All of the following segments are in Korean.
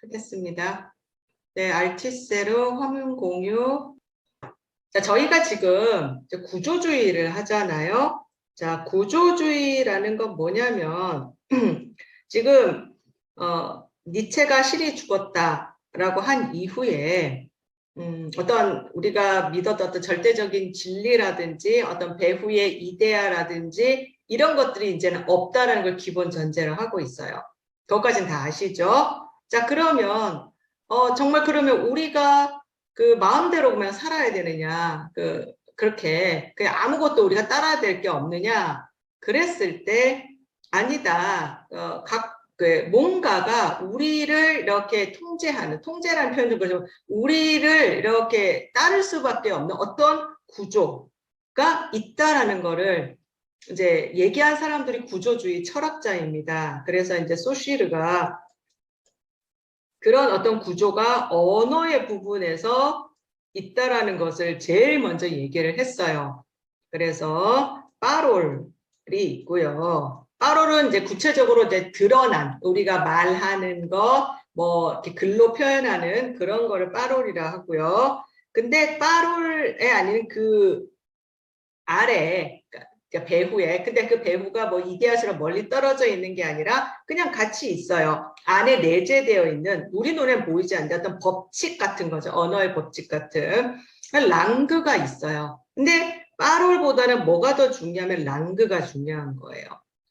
하겠습니다. 네, 알티세로 화면 공유. 자, 저희가 지금 구조주의를 하잖아요. 자, 구조주의라는 건 뭐냐면 지금 니체가 실이 죽었다라고 한 이후에 어떤 우리가 믿었던 어떤 절대적인 진리라든지 어떤 배후의 이데아라든지 이런 것들이 이제는 없다라는 걸 기본 전제로 하고 있어요. 그것까지는 다 아시죠? 자, 그러면 정말 그러면 우리가 그 마음대로 그냥 살아야 되느냐? 그렇게 그냥 아무것도 우리가 따라야 될 게 없느냐? 그랬을 때 아니다. 뭔가가 우리를 이렇게 통제라는 표현도 그렇죠. 우리를 이렇게 따를 수밖에 없는 어떤 구조가 있다라는 거를 이제 얘기한 사람들이 구조주의 철학자입니다. 그래서 이제 소시르가 그런 어떤 구조가 언어의 부분에서 있다라는 것을 제일 먼저 얘기를 했어요. 그래서 파롤이 있고요. 파롤은 이제 구체적으로 이제 드러난 우리가 말하는 것, 뭐 이렇게 글로 표현하는 그런 거를 파롤이라 하고요. 근데 파롤에 아닌 그 아래 그러니까 배후에 근데 그 배후가 뭐 이데아처럼 멀리 떨어져 있는 게 아니라 그냥 같이 있어요. 안에 내재되어 있는 우리 눈에 보이지 않는 어떤 법칙 같은 거죠. 언어의 법칙 같은 랑그가 있어요. 근데 파롤보다는 뭐가 더 중요하면 랑그가 중요한 거예요.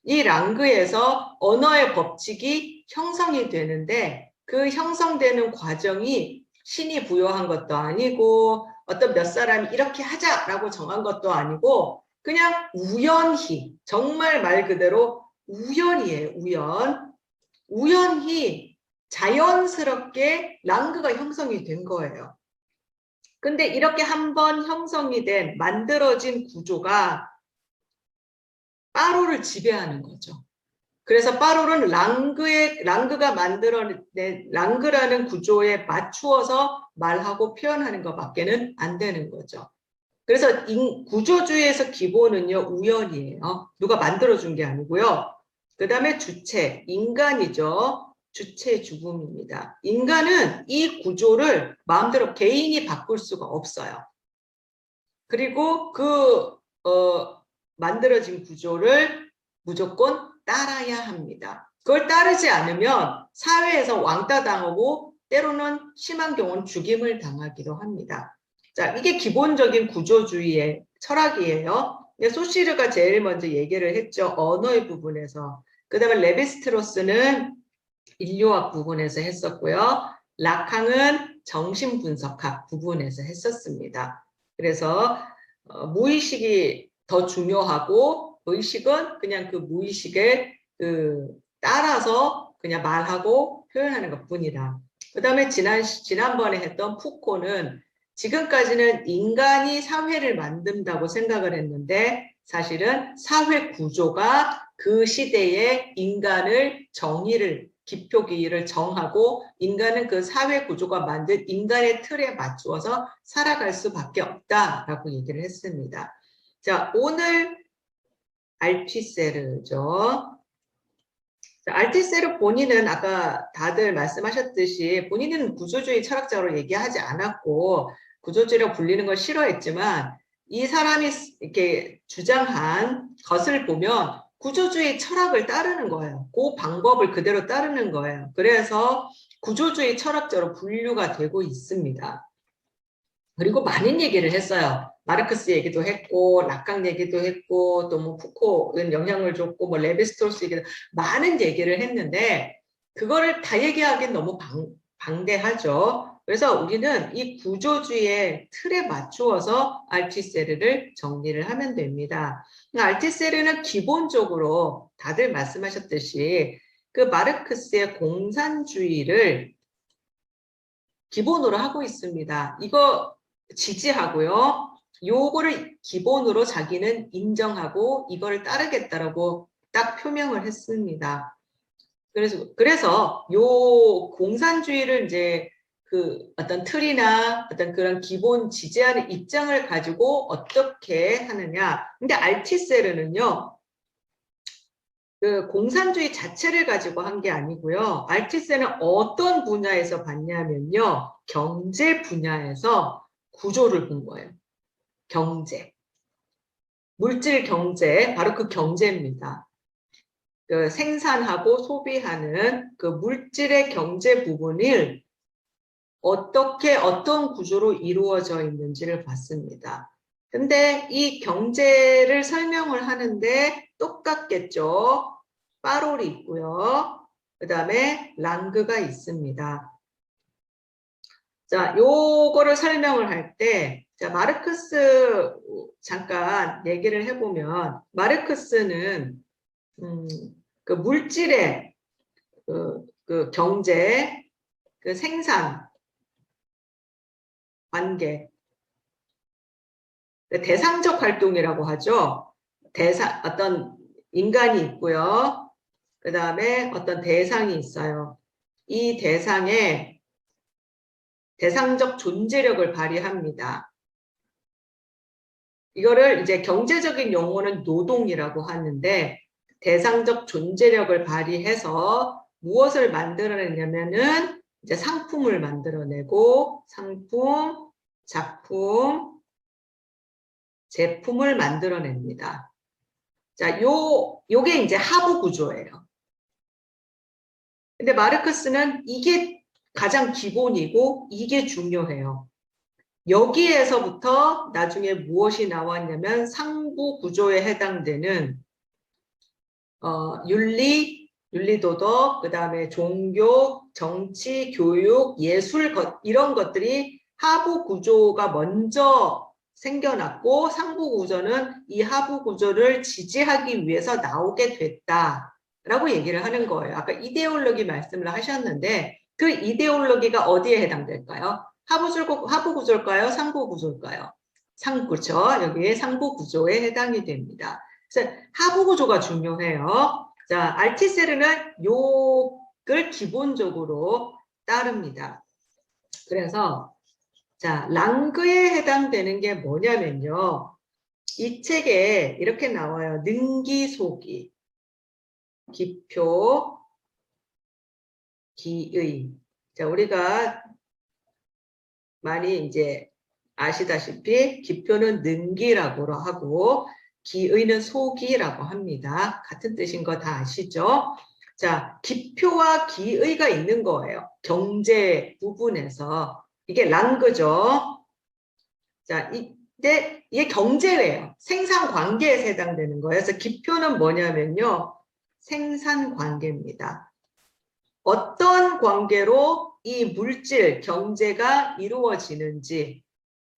이 랑그에서 언어의 법칙이 형성이 되는데 그 형성되는 과정이 신이 부여한 것도 아니고 어떤 몇 사람이 이렇게 하자라고 정한 것도 아니고 그냥 우연히 정말 말 그대로 우연이에요. 우연히 자연스럽게 랑그가 형성이 된 거예요. 근데 이렇게 한번 형성이 된 만들어진 구조가 파롤을 지배하는 거죠. 그래서 파롤은 랑그가 만들어낸 랑그라는 구조에 맞추어서 말하고 표현하는 것밖에는 안 되는 거죠. 그래서 구조주의에서 기본은요 우연이에요. 누가 만들어준 게 아니고요. 그 다음에 주체, 인간이죠. 주체 죽음입니다. 인간은 이 구조를 마음대로 개인이 바꿀 수가 없어요. 그리고 만들어진 구조를 무조건 따라야 합니다. 그걸 따르지 않으면 사회에서 왕따 당하고 때로는 심한 경우는 죽임을 당하기도 합니다. 자, 이게 기본적인 구조주의의 철학이에요. 소시르가 제일 먼저 얘기를 했죠. 언어의 부분에서. 그 다음에 레비스트로스는 인류학 부분에서 했었고요. 라캉은 정신분석학 부분에서 했었습니다. 그래서 무의식이 더 중요하고 의식은 그냥 그 무의식에 따라서 그냥 말하고 표현하는 것뿐이다. 그 다음에 지난번에 했던 푸코는 지금까지는 인간이 사회를 만든다고 생각을 했는데 사실은 사회 구조가 그 시대의 인간을 기표기를 정하고 인간은 그 사회 구조가 만든 인간의 틀에 맞추어서 살아갈 수밖에 없다라고 얘기를 했습니다. 자, 오늘 알티세르죠. 알티세르 본인은 아까 다들 말씀하셨듯이 본인은 구조주의 철학자로 얘기하지 않았고 구조주의라고 불리는 걸 싫어했지만 이 사람이 이렇게 주장한 것을 보면 구조주의 철학을 따르는 거예요. 그 방법을 그대로 따르는 거예요. 그래서 구조주의 철학자로 분류가 되고 있습니다. 그리고 많은 얘기를 했어요. 마르크스 얘기도 했고 라캉 얘기도 했고 또 뭐 푸코는 영향을 줬고 뭐 레비스트로스 얘기도 많은 얘기를 했는데 그거를 다 얘기하기엔 너무 방대하죠. 그래서 우리는 이 구조주의의 틀에 맞추어서 알티세르를 정리를 하면 됩니다. 알티세르는 기본적으로 다들 말씀하셨듯이 그 마르크스의 공산주의를 기본으로 하고 있습니다. 이거 지지하고요. 요거를 기본으로 자기는 인정하고 이거를 따르겠다라고 딱 표명을 했습니다. 그래서 요 공산주의를 이제 그 어떤 틀이나 어떤 그런 기본 지지하는 입장을 가지고 어떻게 하느냐. 근데 알티세르는요. 그 공산주의 자체를 가지고 한 게 아니고요. 알티세는 어떤 분야에서 봤냐면요. 경제 분야에서 구조를 본 거예요. 경제. 물질 경제, 바로 그 경제입니다. 그 생산하고 소비하는 그 물질의 경제 부분을 어떻게 어떤 구조로 이루어져 있는지를 봤습니다. 근데 이 경제를 설명을 하는데 똑같겠죠. 파롤이 있고요. 그 다음에 랑그가 있습니다. 자, 요거를 설명을 할 때, 자, 마르크스 잠깐 얘기를 해보면, 마르크스는, 그 물질의 그 경제, 그 생산, 관계, 대상적 활동이라고 하죠. 어떤 인간이 있고요. 그 다음에 어떤 대상이 있어요. 이 대상에 대상적 존재력을 발휘합니다. 이거를 이제 경제적인 용어는 노동이라고 하는데 대상적 존재력을 발휘해서 무엇을 만들어내냐면은 이제 상품을 만들어내고 상품, 작품, 제품을 만들어냅니다. 자, 요게 이제 하부 구조예요. 근데 마르크스는 이게 가장 기본이고 이게 중요해요. 여기에서부터 나중에 무엇이 나왔냐면 상부 구조에 해당되는 윤리도덕, 그 다음에 종교, 정치, 교육, 예술 이런 것들이 하부 구조가 먼저 생겨났고 상부 구조는 이 하부 구조를 지지하기 위해서 나오게 됐다라고 얘기를 하는 거예요. 아까 이데올로기 말씀을 하셨는데 그 이데올로기가 어디에 해당될까요? 하부 구조일까요? 상부 구조일까요? 그렇죠. 여기에 상부 구조에 해당이 됩니다. 그래서 하부 구조가 중요해요. 자, 알티세르는 요걸 기본적으로 따릅니다. 그래서 자, 랑그에 해당되는 게 뭐냐면요. 이 책에 이렇게 나와요. 능기소기, 기표, 기의. 자, 우리가 많이 이제 아시다시피 기표는 능기라고 하고 기의는 소기라고 합니다. 같은 뜻인 거 다 아시죠? 자, 기표와 기의가 있는 거예요. 경제 부분에서. 이게 랑그죠. 자, 이게 경제예요. 생산 관계에 해당되는 거예요. 그래서 기표는 뭐냐면요. 생산 관계입니다. 어떤 관계로 이 물질, 경제가 이루어지는지,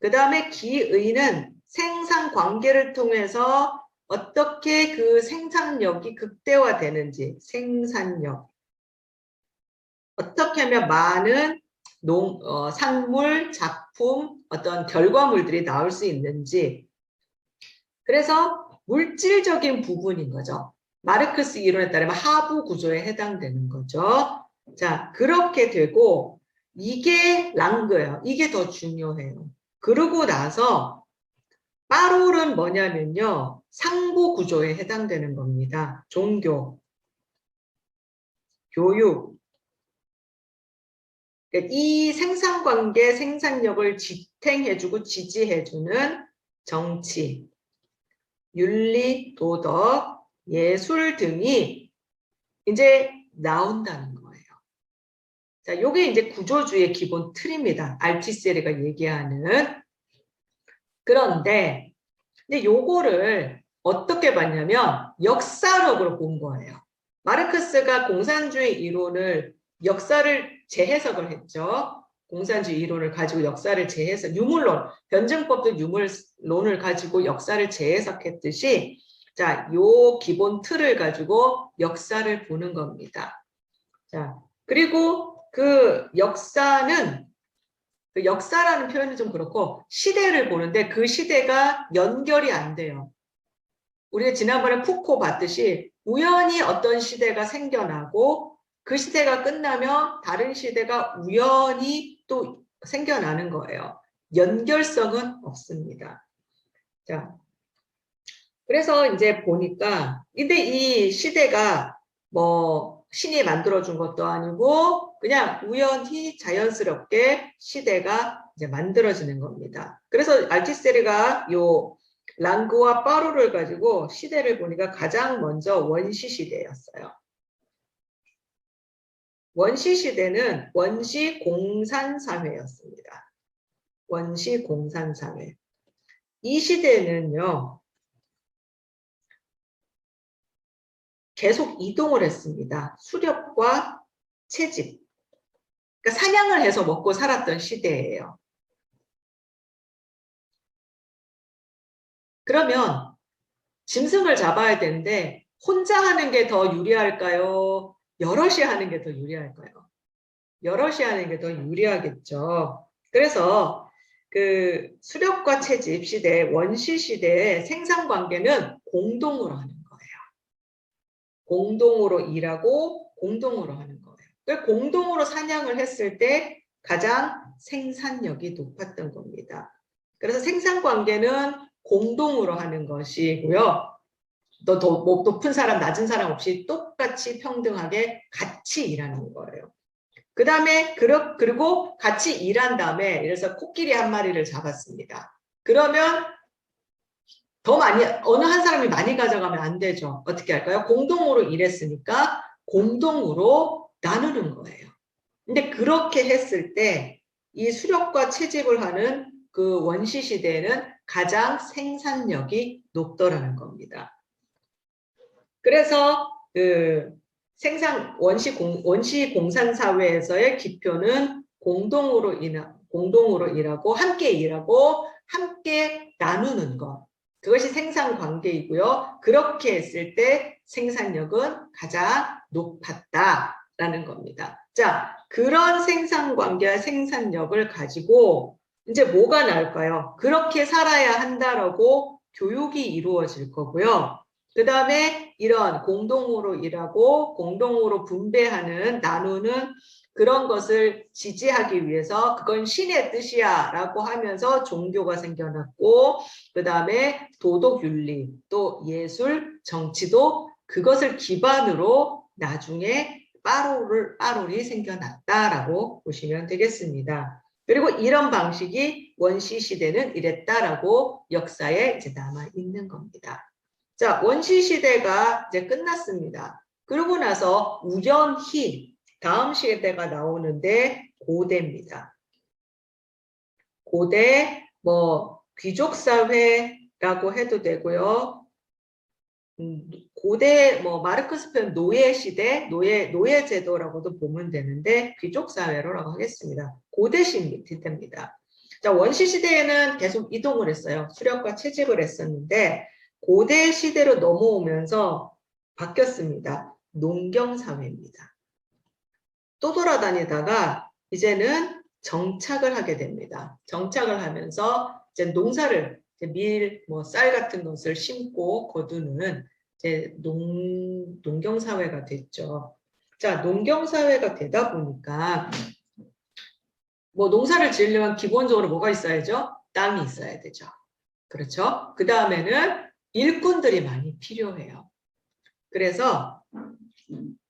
그 다음에 기의는 생산 관계를 통해서 어떻게 그 생산력이 극대화되는지, 생산력. 어떻게 하면 많은 산물, 작품, 어떤 결과물들이 나올 수 있는지. 그래서 물질적인 부분인 거죠. 마르크스 이론에 따르면 하부 구조에 해당되는 거죠. 자, 그렇게 되고 이게 랑그예요. 이게 더 중요해요. 그러고 나서 파롤은 뭐냐면요. 상부 구조에 해당되는 겁니다. 종교, 교육. 이 생산관계, 생산력을 지탱해주고 지지해주는 정치, 윤리, 도덕, 예술 등이 이제 나온다는 거예요. 자, 요게 이제 구조주의 기본 틀입니다. 알티세르가 얘기하는. 그런데 요거를 어떻게 봤냐면 역사력으로 본 거예요. 마르크스가 공산주의 이론을 역사를 재해석을 했죠. 공산주의 이론을 가지고 역사를 재해석, 유물론, 변증법적 유물론을 가지고 역사를 재해석했듯이 자, 요 기본 틀을 가지고 역사를 보는 겁니다. 자, 그리고 그 역사는 그 역사라는 표현은 좀 그렇고 시대를 보는데 그 시대가 연결이 안 돼요. 우리가 지난번에 푸코 봤듯이 우연히 어떤 시대가 생겨나고 그 시대가 끝나면 다른 시대가 우연히 또 생겨나는 거예요. 연결성은 없습니다. 자, 그래서 이제 보니까, 근데 이 시대가 뭐 신이 만들어준 것도 아니고 그냥 우연히 자연스럽게 시대가 이제 만들어지는 겁니다. 그래서 알티세리가 요 랑그와 빠루를 가지고 시대를 보니까 가장 먼저 원시 시대였어요. 원시 시대는 원시 공산 사회였습니다. 원시 공산 사회. 이 시대는요, 계속 이동을 했습니다. 수렵과 채집. 그러니까 사냥을 해서 먹고 살았던 시대예요. 그러면 짐승을 잡아야 되는데 혼자 하는 게 더 유리할까요? 여럿이 하는 게 더 유리할까요? 여럿이 하는 게 더 유리하겠죠. 그래서 그 수렵과 채집 시대, 원시 시대의 생산 관계는 공동으로 하는 거예요. 공동으로 일하고 공동으로 하는 거예요. 그 공동으로 사냥을 했을 때 가장 생산력이 높았던 겁니다. 그래서 생산 관계는 공동으로 하는 것이고요. 더 높은 사람, 낮은 사람 없이 똑같이 평등하게 같이 일하는 거예요. 그 다음에 그리고 같이 일한 다음에 그래서 코끼리 한 마리를 잡았습니다. 그러면 더 많이 어느 한 사람이 많이 가져가면 안 되죠. 어떻게 할까요? 공동으로 일했으니까 공동으로 나누는 거예요. 근데 그렇게 했을 때 이 수렵과 채집을 하는 그 원시 시대에는 가장 생산력이 높더라는 겁니다. 그래서 그 원시 공산 사회에서의 기표는 공동으로 일하고 함께 일하고 함께 나누는 것. 그것이 생산 관계이고요. 그렇게 했을 때 생산력은 가장 높았다라는 겁니다. 자, 그런 생산 관계와 생산력을 가지고 이제 뭐가 나올까요? 그렇게 살아야 한다라고 교육이 이루어질 거고요. 그 다음에 이런 공동으로 일하고 공동으로 분배하는 나누는 그런 것을 지지하기 위해서 그건 신의 뜻이야 라고 하면서 종교가 생겨났고 그 다음에 도덕윤리 또 예술 정치도 그것을 기반으로 나중에 빠롤이 생겨났다라고 보시면 되겠습니다. 그리고 이런 방식이 원시 시대는 이랬다라고 역사에 이제 남아 있는 겁니다. 자, 원시 시대가 이제 끝났습니다. 그러고 나서 우연히 다음 시대가 나오는데 고대입니다. 고대 뭐 귀족 사회라고 해도 되고요. 고대 뭐 마르크스 편 노예 시대, 노예 제도라고도 보면 되는데 귀족 사회로라고 하겠습니다. 고대 시대입니다. 자, 원시 시대에는 계속 이동을 했어요. 수렵과 채집을 했었는데 고대 시대로 넘어오면서 바뀌었습니다. 농경 사회입니다. 또 돌아다니다가 이제는 정착을 하게 됩니다. 정착을 하면서 이제 농사를 밀, 뭐 쌀 같은 것을 심고 거두는 이제 농경 사회가 됐죠. 자, 농경 사회가 되다 보니까 뭐 농사를 지으려면 기본적으로 뭐가 있어야죠? 땅이 있어야 되죠. 그렇죠? 그 다음에는 일꾼들이 많이 필요해요. 그래서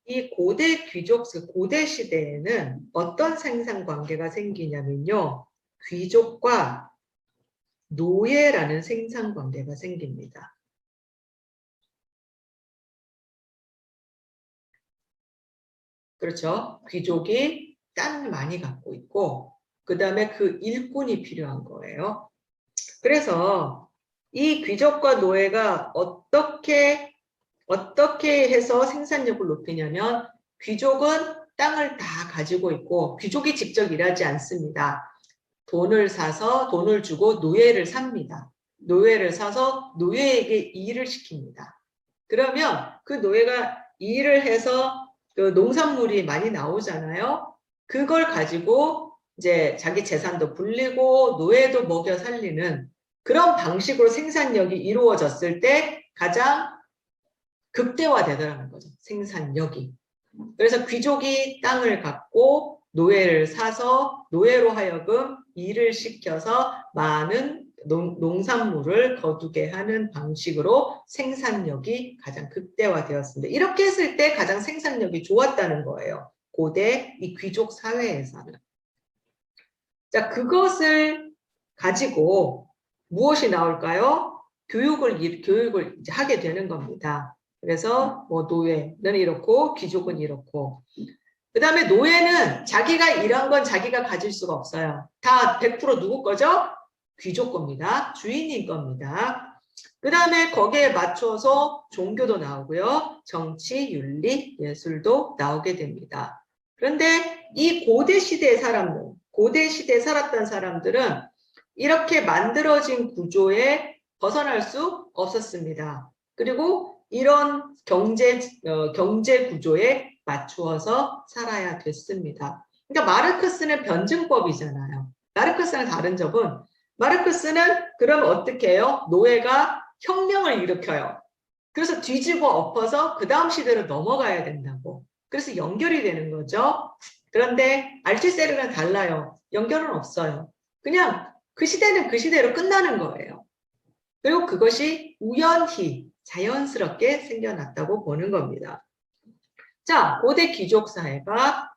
이 고대 귀족, 고대 시대에는 어떤 생산 관계가 생기냐면요. 귀족과 노예라는 생산 관계가 생깁니다. 그렇죠? 귀족이 땅을 많이 갖고 있고 그 다음에 그 일꾼이 필요한 거예요. 그래서 이 귀족과 노예가 어떻게 해서 생산력을 높이냐면 귀족은 땅을 다 가지고 있고 귀족이 직접 일하지 않습니다. 돈을 주고 노예를 삽니다. 노예를 사서 노예에게 일을 시킵니다. 그러면 그 노예가 일을 해서 그 농산물이 많이 나오잖아요. 그걸 가지고 이제 자기 재산도 불리고 노예도 먹여 살리는 그런 방식으로 생산력이 이루어졌을 때 가장 극대화되더라는 거죠. 생산력이. 그래서 귀족이 땅을 갖고 노예를 사서 노예로 하여금 일을 시켜서 많은 농산물을 거두게 하는 방식으로 생산력이 가장 극대화되었습니다. 이렇게 했을 때 가장 생산력이 좋았다는 거예요. 고대 이 귀족 사회에서는. 자, 그것을 가지고 무엇이 나올까요? 교육을 이제 하게 되는 겁니다. 그래서 뭐 노예는 이렇고 귀족은 이렇고, 그 다음에 노예는 자기가 이런 건 자기가 가질 수가 없어요. 다 100% 누구 거죠? 귀족 겁니다. 주인인 겁니다. 그 다음에 거기에 맞춰서 종교도 나오고요. 정치, 윤리, 예술도 나오게 됩니다. 그런데 이 고대 시대의 사람들, 고대 시대에 살았던 사람들은 이렇게 만들어진 구조에 벗어날 수 없었습니다. 그리고 이런 경제 구조에 맞추어서 살아야 됐습니다. 그러니까 마르크스는 변증법이잖아요. 마르크스랑 다른 점은 마르크스는 그럼 어떻게 해요? 노예가 혁명을 일으켜요. 그래서 뒤집어 엎어서 그 다음 시대로 넘어가야 된다고. 그래서 연결이 되는 거죠. 그런데 알투세르는 달라요. 연결은 없어요. 그냥 그 시대는 그 시대로 끝나는 거예요. 그리고 그것이 우연히 자연스럽게 생겨났다고 보는 겁니다. 자, 고대 귀족 사회가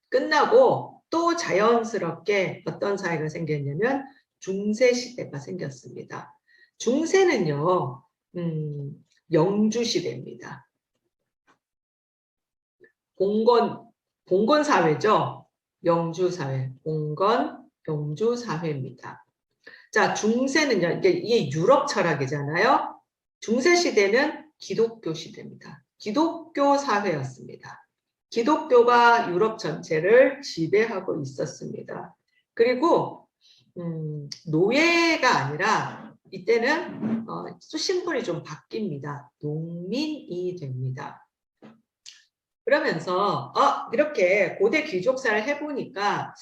끝나고 또 자연스럽게 어떤 사회가 생겼냐면 중세 시대가 생겼습니다. 중세는요, 영주 시대입니다. 봉건 사회죠. 영주 사회, 봉건 영주 사회입니다. 자, 중세는요, 이게 유럽 철학이잖아요. 중세 시대는 기독교 시대입니다. 기독교 사회였습니다. 기독교가 유럽 전체를 지배하고 있었습니다. 그리고 노예가 아니라 이때는 신분이 좀 바뀝니다. 농민이 됩니다. 그러면서 이렇게 고대 귀족사를 해보니까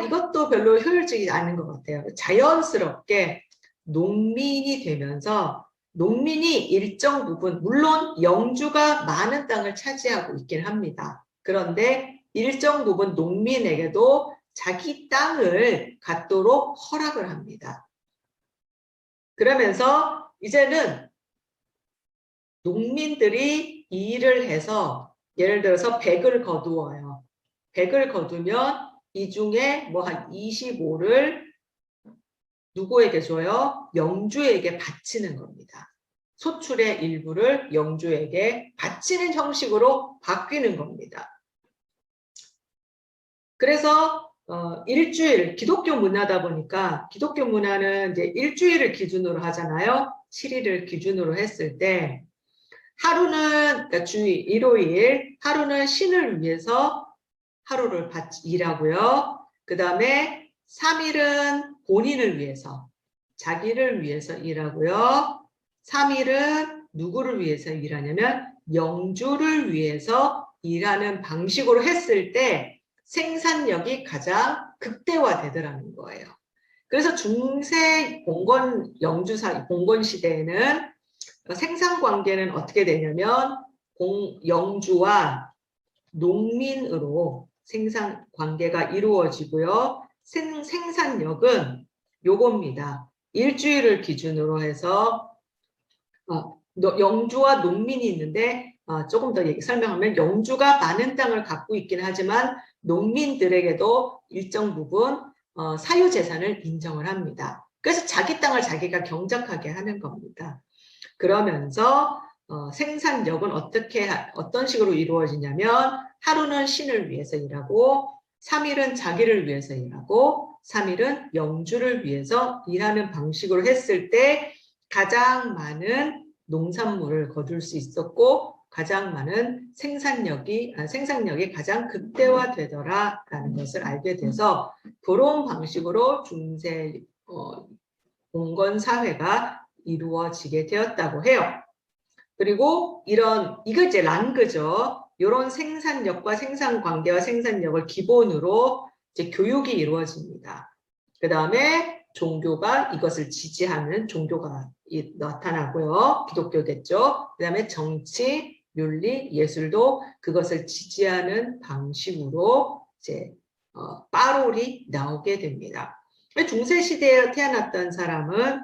이것도 별로 효율적이지 않은 것 같아요. 자연스럽게 농민이 되면서 농민이 일정 부분, 물론 영주가 많은 땅을 차지하고 있긴 합니다. 그런데 일정 부분 농민에게도 자기 땅을 갖도록 허락을 합니다. 그러면서 이제는 농민들이 일을 해서 예를 들어서 100을 거두어요. 100을 거두면 이 중에 뭐 한 25를 누구에게 줘요? 영주에게 바치는 겁니다. 소출의 일부를 영주에게 바치는 형식으로 바뀌는 겁니다. 그래서 일주일, 기독교 문화다 보니까 기독교 문화는 이제 일주일을 기준으로 하잖아요. 7일을 기준으로 했을 때 하루는 그러니까 주일, 일요일 하루는 신을 위해서 하루를 일하고요. 그 다음에 3일은 본인을 위해서, 자기를 위해서 일하고요. 3일은 누구를 위해서 일하냐면 영주를 위해서 일하는 방식으로 했을 때 생산력이 가장 극대화되더라는 거예요. 그래서 중세 봉건 봉건 시대에는 생산 관계는 어떻게 되냐면 영주와 농민으로 생산 관계가 이루어지고요. 생산력은 요겁니다. 일주일을 기준으로 해서 영주와 농민이 있는데 조금 더 설명하면 영주가 많은 땅을 갖고 있긴 하지만 농민들에게도 일정 부분 사유재산을 인정을 합니다. 그래서 자기 땅을 자기가 경작하게 하는 겁니다. 그러면서 생산력은 어떤 식으로 이루어지냐면 하루는 신을 위해서 일하고 3일은 자기를 위해서 일하고 3일은 영주를 위해서 일하는 방식으로 했을 때 가장 많은 농산물을 거둘 수 있었고 가장 많은 생산력이 가장 극대화되더라라는 것을 알게 돼서 그런 방식으로 중세 봉건 사회가 이루어지게 되었다고 해요. 그리고 이거 이제 랑그죠. 이런 생산력과 생산 관계와 생산력을 기본으로 이제 교육이 이루어집니다. 그 다음에 종교가 이것을 지지하는 종교가 나타나고요. 기독교겠죠. 그 다음에 정치, 윤리, 예술도 그것을 지지하는 방식으로 이제 파롤이 나오게 됩니다. 중세 시대에 태어났던 사람은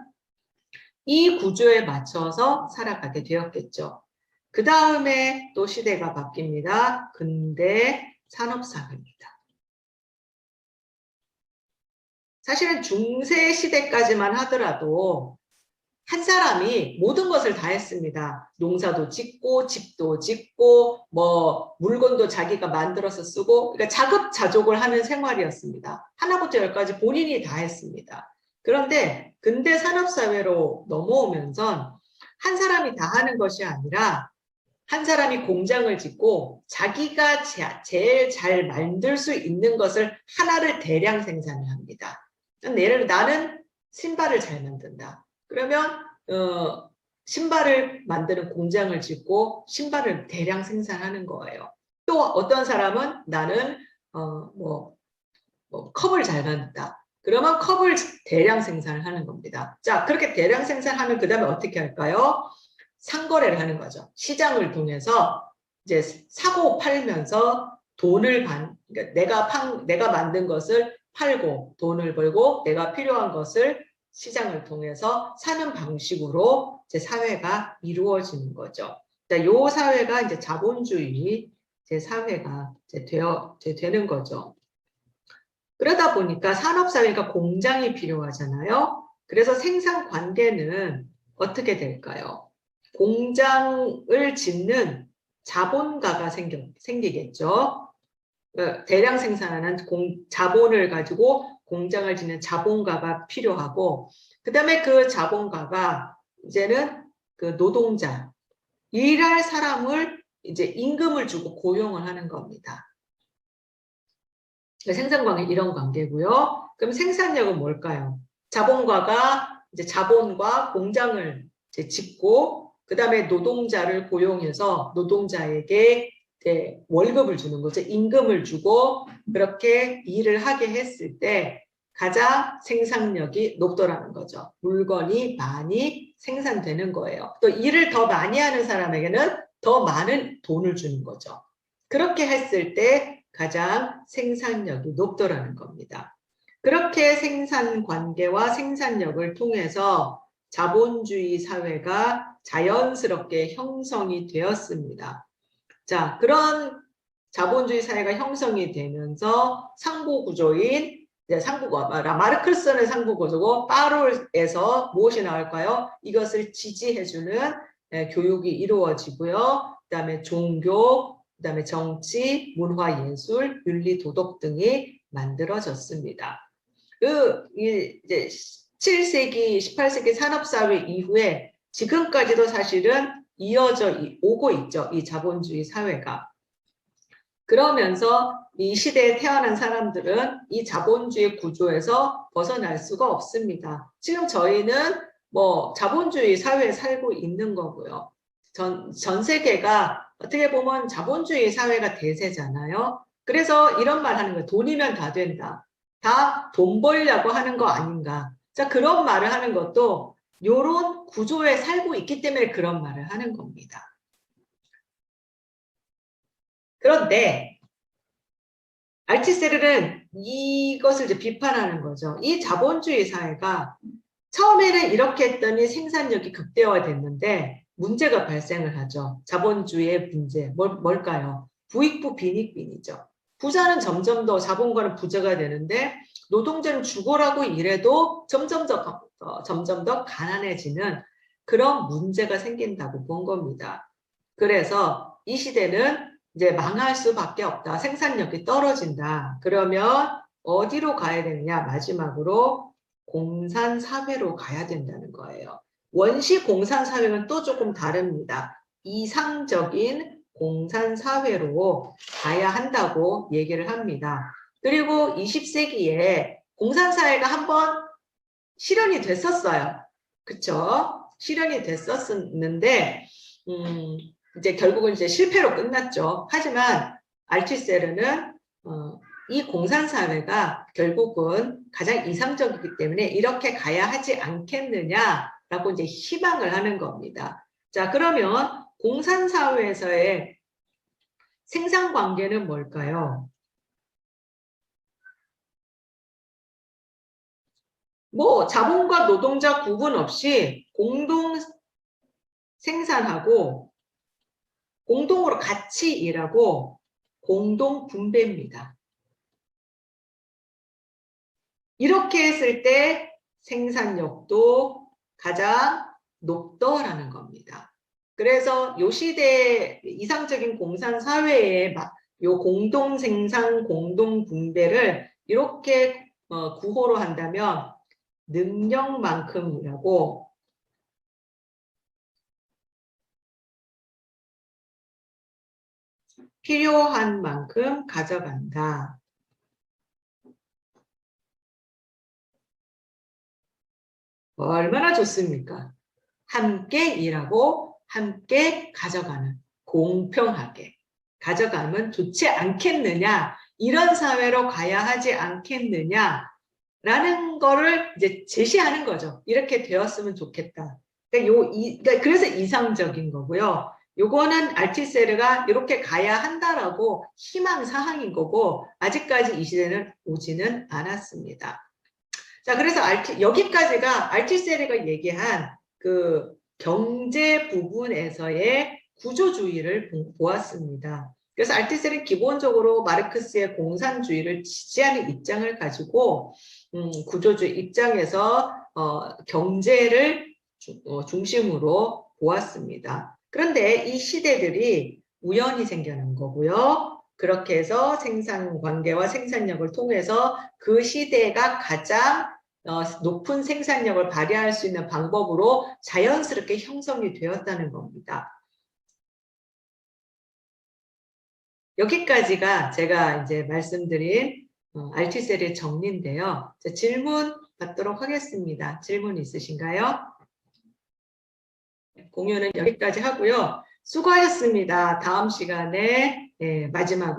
이 구조에 맞춰서 살아가게 되었겠죠. 그 다음에 또 시대가 바뀝니다. 근대 산업사회입니다. 사실은 중세 시대까지만 하더라도 한 사람이 모든 것을 다 했습니다. 농사도 짓고 집도 짓고 뭐 물건도 자기가 만들어서 쓰고, 그러니까 자급자족을 하는 생활이었습니다. 하나부터 열까지 본인이 다 했습니다. 그런데 근대 산업사회로 넘어오면서 한 사람이 다 하는 것이 아니라 한 사람이 공장을 짓고 자기가 제일 잘 만들 수 있는 것을 하나를 대량 생산을 합니다. 예를 들어 나는 신발을 잘 만든다. 그러면 신발을 만드는 공장을 짓고 신발을 대량 생산하는 거예요. 또 어떤 사람은 나는 컵을 잘 만든다. 그러면 컵을 대량 생산을 하는 겁니다. 자, 그렇게 대량 생산하면 그 다음에 어떻게 할까요? 상거래를 하는 거죠. 시장을 통해서 이제 사고 팔면서 그러니까 내가 만든 것을 팔고 돈을 벌고 내가 필요한 것을 시장을 통해서 사는 방식으로 이제 사회가 이루어지는 거죠. 자, 요 사회가 이제 자본주의 사회가 이제 되는 거죠. 그러다 보니까 산업사회가 공장이 필요하잖아요. 그래서 생산 관계는 어떻게 될까요? 공장을 짓는 자본가가 생기겠죠. 대량 생산하는 자본을 가지고 공장을 짓는 자본가가 필요하고, 그 다음에 그 자본가가 이제는 그 노동자, 일할 사람을 이제 임금을 주고 고용을 하는 겁니다. 생산관계 이런 관계고요. 그럼 생산력은 뭘까요? 자본가가 이제 자본과 공장을 이제 짓고 그 다음에 노동자를 고용해서 노동자에게 월급을 주는 거죠. 임금을 주고 그렇게 일을 하게 했을 때 가장 생산력이 높더라는 거죠. 물건이 많이 생산되는 거예요. 또 일을 더 많이 하는 사람에게는 더 많은 돈을 주는 거죠. 그렇게 했을 때 가장 생산력이 높더라는 겁니다. 그렇게 생산 관계와 생산력을 통해서 자본주의 사회가 자연스럽게 형성이 되었습니다. 자, 그런 자본주의 사회가 형성이 되면서 상부구조인 마르크스는 상부구조고 파롤에서 무엇이 나올까요? 이것을 지지해주는 교육이 이루어지고요. 그 다음에 종교, 그 다음에 정치, 문화, 예술, 윤리, 도덕 등이 만들어졌습니다. 이제 7세기, 18세기 산업사회 이후에 지금까지도 사실은 이어져 오고 있죠. 이 자본주의 사회가. 그러면서 이 시대에 태어난 사람들은 이 자본주의 구조에서 벗어날 수가 없습니다. 지금 저희는 뭐 자본주의 사회에 살고 있는 거고요. 전 세계가 어떻게 보면 자본주의 사회가 대세잖아요. 그래서 이런 말 하는 거예요. 돈이면 다 된다. 다 돈 벌려고 하는 거 아닌가. 자, 그런 말을 하는 것도 이런 구조에 살고 있기 때문에 그런 말을 하는 겁니다. 그런데 알티세르는 이것을 이제 비판하는 거죠. 이 자본주의 사회가 처음에는 이렇게 했더니 생산력이 극대화됐는데 문제가 발생을 하죠. 자본주의의 문제. 뭘까요? 부익부 빈익빈이죠. 부자는 점점 더 자본가는 부자가 되는데 노동자는 죽어라고 일해도 점점 더 가난해지는 그런 문제가 생긴다고 본 겁니다. 그래서 이 시대는 이제 망할 수밖에 없다. 생산력이 떨어진다. 그러면 어디로 가야 되느냐? 마지막으로 공산사회로 가야 된다는 거예요. 원시 공산사회는 또 조금 다릅니다. 이상적인 공산사회로 가야 한다고 얘기를 합니다. 그리고 20세기에 공산사회가 한번 실현이 됐었어요. 그쵸? 실현이 됐었는데, 이제 결국은 이제 실패로 끝났죠. 하지만 알투세르는 이 공산사회가 결국은 가장 이상적이기 때문에 이렇게 가야 하지 않겠느냐라고 이제 희망을 하는 겁니다. 자, 그러면 공산사회에서의 생산관계는 뭘까요? 뭐 자본과 노동자 구분 없이 공동 생산하고 공동으로 같이 일하고 공동 분배입니다. 이렇게 했을 때 생산력도 가장 높더라는 겁니다. 그래서 요 시대 이상적인 공산 사회의 요 공동 생산, 공동 분배를 이렇게 구호로 한다면 능력만큼이라고 필요한 만큼 가져간다. 얼마나 좋습니까? 함께 일하고 함께 가져가는, 공평하게 가져가면 좋지 않겠느냐, 이런 사회로 가야 하지 않겠느냐라는 거를 이제 제시하는 거죠. 이렇게 되었으면 좋겠다. 그러니까 그래서 이상적인 거고요. 요거는 알티세르가 이렇게 가야 한다라고 희망사항인 거고, 아직까지 이 시대는 오지는 않았습니다. 자, 그래서 여기까지가 알티세르가 얘기한 그 경제 부분에서의 구조주의를 보았습니다. 그래서 알티세르는 기본적으로 마르크스의 공산주의를 지지하는 입장을 가지고 구조주의 입장에서 경제를 중심으로 보았습니다. 그런데 이 시대들이 우연히 생겨난 거고요. 그렇게 해서 생산관계와 생산력을 통해서 그 시대가 가장 높은 생산력을 발휘할 수 있는 방법으로 자연스럽게 형성이 되었다는 겁니다. 여기까지가 제가 이제 말씀드린 알티세르의 정리인데요. 질문 받도록 하겠습니다. 질문 있으신가요? 공유는 여기까지 하고요. 수고하셨습니다. 다음 시간에 마지막으로